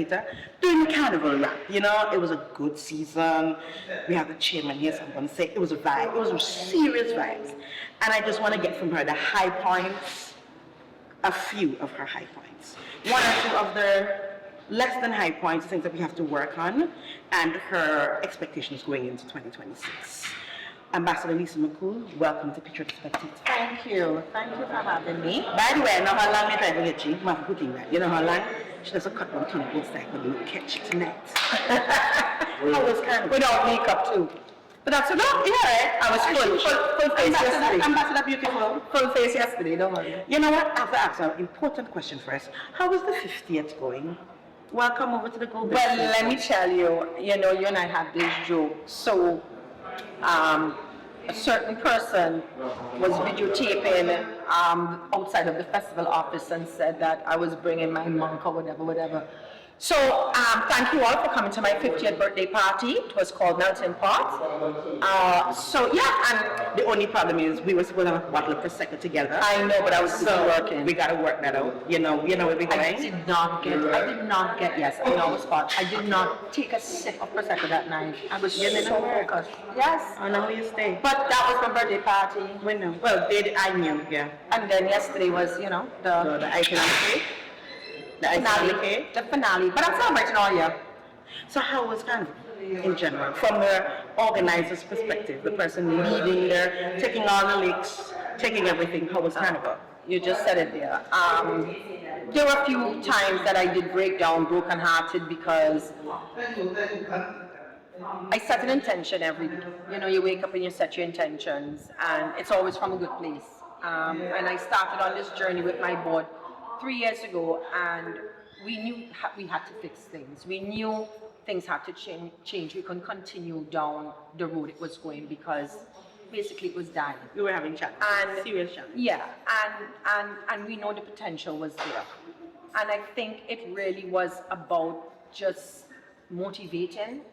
PetraTheSpectator, doing the Carnival rap. You know, it was a good season. We have the chairman here, so I'm going to say it was a vibe. It was a serious vibes. And I just want to get from her the high points, a few of her high points. One or two of the less than high points, things that we have to work on, and her expectations going into 2026. Ambassador Lisa Makhoul, welcome to PetraTheSpectator. Thank you. Thank you for having me. By the way, I know how long I try to get you. I'm putting that. You know how long? She does a cut on Carnival style, but you catch it tonight. How was Carnival? Without makeup too. But that's enough. Yeah, I was full face yesterday. Ambassador Beautiful. Full face yesterday, don't worry. You know what? I have to ask an important question first. How was the 50th going? Welcome over to the Go Well, let me tell you, you know, you and I had this joke. So, a certain person was videotaping outside of the festival office and said that I was bringing my monk or whatever. So, thank you all for coming to my 50th birthday party. It was called Melting Pot. So, yeah, and the only problem is we were supposed to have a bottle of Prosecco together. I know, but I was still working. We got to work that out. You know where we're going. I did not get, yes, I know the spot. I did not take a sip of Prosecco that night. I was so focused. Yes. I know you stay. But that was my birthday party. We know. Well, I knew, yeah. And then yesterday was, you know, the icing on the cake. The finale. But I'm celebrating all year. So how was Carnival in general? From the organizer's perspective, the person leading there, taking all the licks, taking everything, how was Carnival? You just said it there. There were a few times that I did break down broken-hearted because I set an intention every day. You know, you wake up and you set your intentions, and it's always from a good place. And I started on this journey with my board 3 years ago, and we knew we had to fix things. We knew things had to change. We couldn't continue down the road it was going because basically it was dying. We were having challenges, serious challenges. Yeah, and we know the potential was there. And I think it really was about just motivating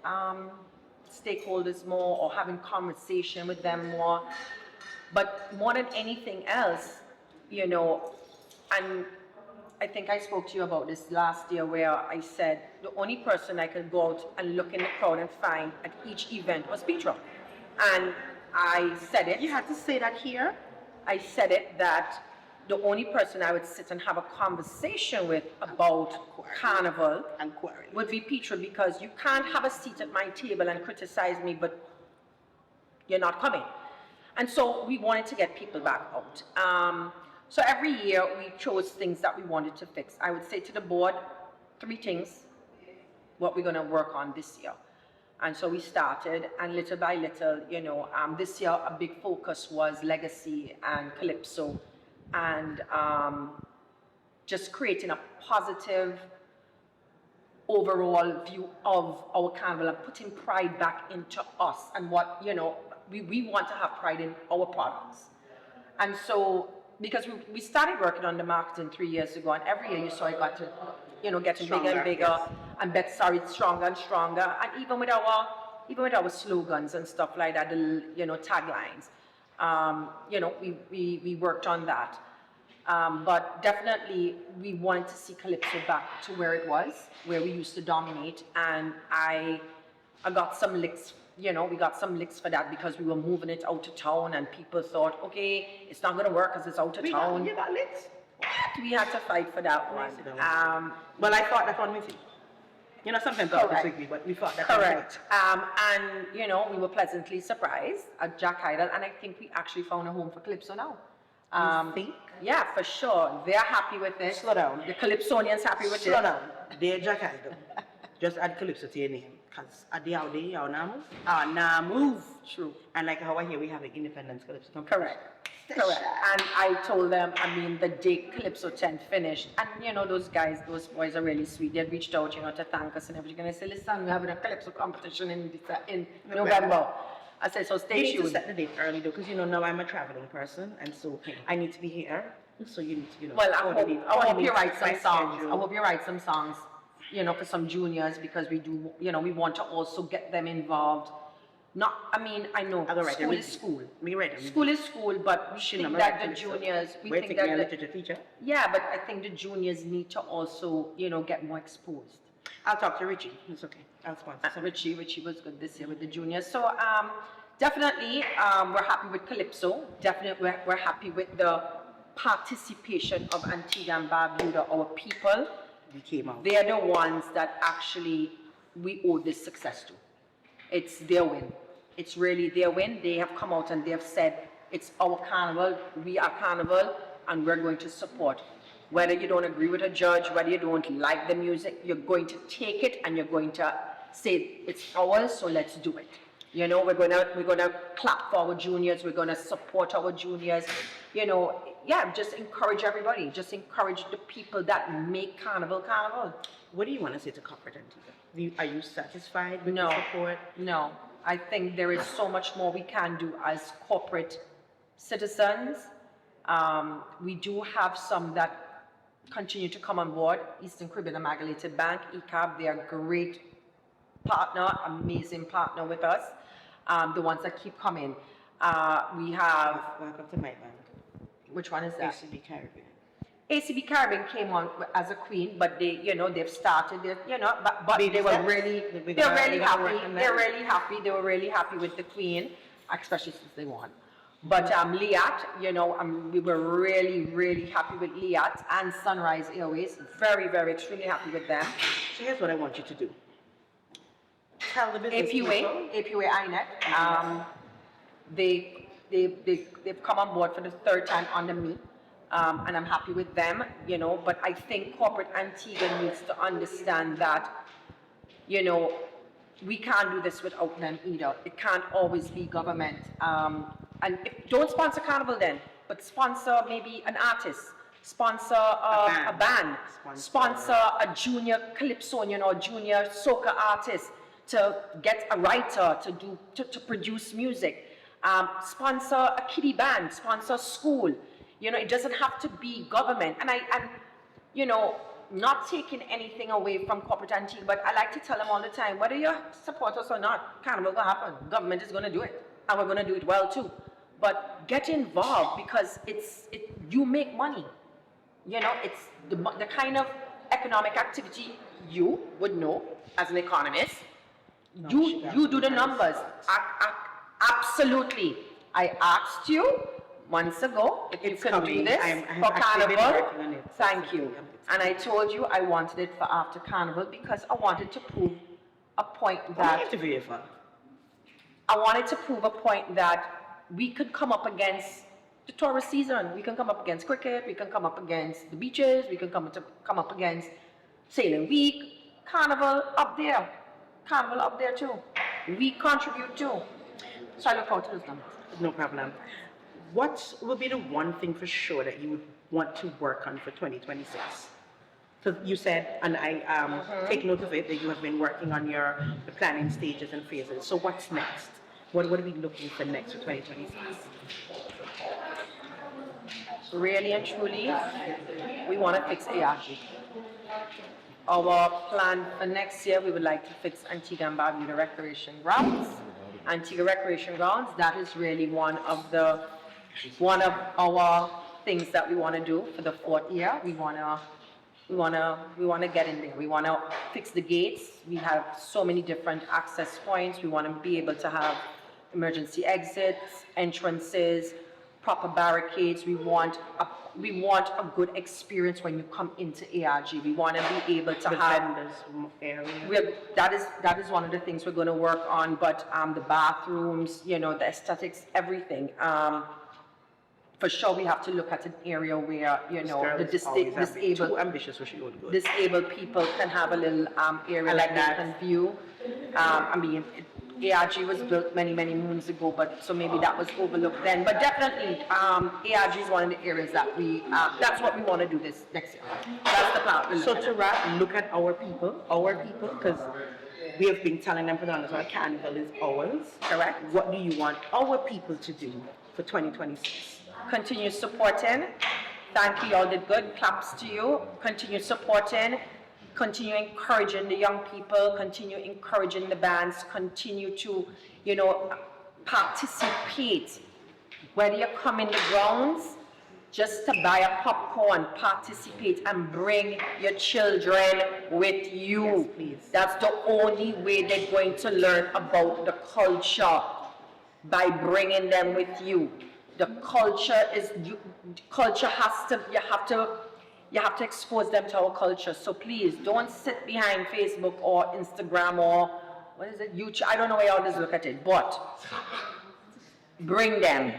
stakeholders more or having conversation with them more. But more than anything else, you know, and I think I spoke to you about this last year where I said the only person I could go out and look in the crowd and find at each event was Petra. And I said it. You had to say that here? I said it that the only person I would sit and have a conversation with about Carnival and quarrel would be Petra, because you can't have a seat at my table and criticize me, but you're not coming. And so we wanted to get people back out. So every year we chose things that we wanted to fix. I would say to the board, 3 things, what we're going to work on this year. And so we started, and little by little, you know, this year a big focus was legacy and calypso, and just creating a positive overall view of our carnival and putting pride back into us and what, you know, we want to have pride in our products. And so, because we started working on the marketing 3 years ago, and every year you saw it got to, you know, getting bigger and bigger, yes. Stronger and stronger, and even with our slogans and stuff like that, the, you know, taglines, you know, we worked on that, but definitely we wanted to see calypso back to where it was, where we used to dominate, and I got some licks. You know, we got some licks for that because we were moving it out of town, and people thought, okay, it's not going to work because it's out of town. You got licks? We had to fight for that one. Well, I fought that one with you. You know, sometimes it's with me, but we fought that one. Correct. And, you know, we were pleasantly surprised at Jack Idle, and I think we actually found a home for Calypso now. You think? Yeah, for sure. They're happy with it. Slow down. The Calypsonians happy with it. Slow down. They're Jack Idle. Just add Calypso to your name. Because at the out day, our now move. True. And like how I hear we have an independence Calypso company. Correct. And I told them, I mean, the day Calypso 10 finished, and you know, those boys are really sweet. They reached out, you know, to thank us and everything. And I said, listen, we're having a Calypso competition in November. I said, so stay tuned. You need to set the date early though, because you know, now I'm a traveling person, and so I need to be here. So you need to, you know. Well, I hope you write some songs. I hope you write some songs, you know, for some juniors, because we do, you know, we want to also get them involved. I know school is school. School is school, but we think that the juniors, literature teacher. Yeah, but I think the juniors need to also, you know, get more exposed. I'll talk to Richie. It's okay. I'll sponsor some. Richie was good this year with the juniors. So definitely, we're happy with Calypso. Definitely, we're happy with the participation of Antigua and Barbuda, our people. We came out. They're the ones that actually we owe this success to. It's their win. It's really their win. They have come out and they have said, it's our carnival, we are Carnival, and we're going to support. Whether you don't agree with a judge, whether you don't like the music, you're going to take it and you're going to say, it's ours, so let's do it. You know, we're gonna clap for our juniors, we're gonna support our juniors. You know, yeah, just encourage everybody. Just encourage the people that make Carnival. What do you want to say to corporate Antigua? Are you satisfied with No, the support? no. I think there is so much more we can do as corporate citizens. We do have some that continue to come on board. Eastern Caribbean Amalgamated Bank, ECAB, they are a great partner, amazing partner with us. The ones that keep coming. We have, Welcome to my bank. which one is that? ACB Caribbean. ACB Caribbean came on as a queen, but they, you know, they've started it, you know, but they were really, they're really happy. They're really happy. They were really happy with the queen, especially since they won. But Liat, you know, we were really happy with Liat and Sunrise Airways. Very, extremely happy with them. So here's what I want you to do. Tell the business people. APUA INET, they've come on board for the third time under me. And I'm happy with them, you know, but I think corporate Antigua needs to understand that, you know, we can't do this without them either. It can't always be government. And don't sponsor Carnival then, but sponsor maybe an artist, sponsor a band, sponsor a junior calypsonian or junior soca artist to get a writer to produce music, sponsor a kiddie band, sponsor a school. You know, it doesn't have to be government. And I'm, you know, not taking anything away from corporate Antigua, but I like to tell them all the time, whether you support us or not, Carnival will happen. Government is going to do it. And we're going to do it well too. But get involved because you make money. You know, it's the kind of economic activity you would know as an economist. You do the numbers. Absolutely. I asked you months ago if you could do this for Carnival. Thank you. And I told you I wanted it for after Carnival because I wanted to prove a point that I wanted to prove a point that we could come up against the tourist season. We can come up against cricket. We can come up against the beaches. We can come up against Sailing Week, Carnival up there. Carnival up there too. We contribute too. So I look forward to those numbers. No problem. What will be the one thing for sure that you would want to work on for 2026? So you said, and I take note of it, that you have been working on the planning stages and phases. So what's next? What are we looking for next for 2026? Really and truly, we want to fix ARG. Our plan for next year, we would like to fix Antigua and Barbuda Recreation Grounds. Antigua Recreation Grounds, that is really one of our things that we want to do for the fourth year. We want to get in there. We want to fix the gates. We have so many different access points. We want to be able to have emergency exits, entrances, proper barricades. We want a good experience when you come into ARG. We want to be able to have area. That is one of the things we're going to work on. But the bathrooms, you know, the aesthetics, everything. For sure, we have to look at an area where, you know, the disabled people can have a little area that they can view. I mean, ARG was built many moons ago, but so maybe that was overlooked then. But definitely, ARG is one of the areas that that's what we want to do this next year. That's the plan. So to wrap, look at our people, because we have been telling them for the longest while Carnival is ours. Correct. What do you want our people to do for 2026? Continue supporting. Thank you, y'all did good. Claps to you. Continue supporting. Continue encouraging the young people. Continue encouraging the bands. Continue to, you know, participate. Whether you come in the grounds, just to buy a popcorn, participate, and bring your children with you. Yes, please. That's the only way they're going to learn about the culture, by bringing them with you. The culture is, culture has to, you have to expose them to our culture. So please don't sit behind Facebook or Instagram or what is it, YouTube. I don't know where y'all just look at it, but bring them.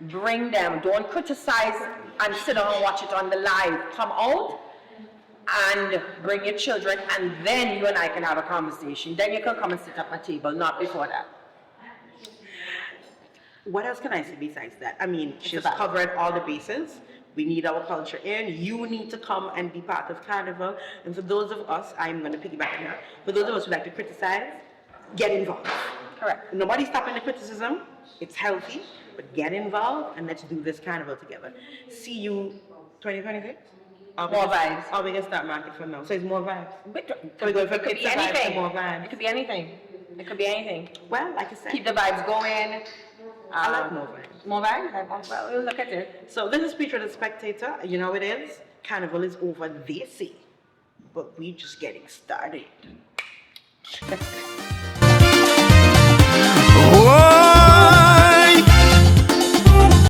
Bring them. Don't criticize and sit down and watch it on the live. Come out and bring your children, and then you and I can have a conversation. Then you can come and sit at my table, not before that. What else can I say besides that? I mean, she's about it. covered all the bases. We need our culture in. You need to come and be part of Carnival. And for those of us, I'm going to piggyback on her. For those of us who like to criticize, get involved. Correct. Nobody's stopping the criticism. It's healthy, but get involved and let's do this Carnival together. See you 2026? More vibes. Or we can start market from now. So it's more vibes. So we're going from It could be pizza vibes to anything. more vibes. It could be anything. It could be anything. Well, like I said, Keep the vibes going. I like more vibes. More vibes? Well, we'll look at it. So this is Petra the Spectator. You know how it is. Carnival is over, they say. But we just getting started.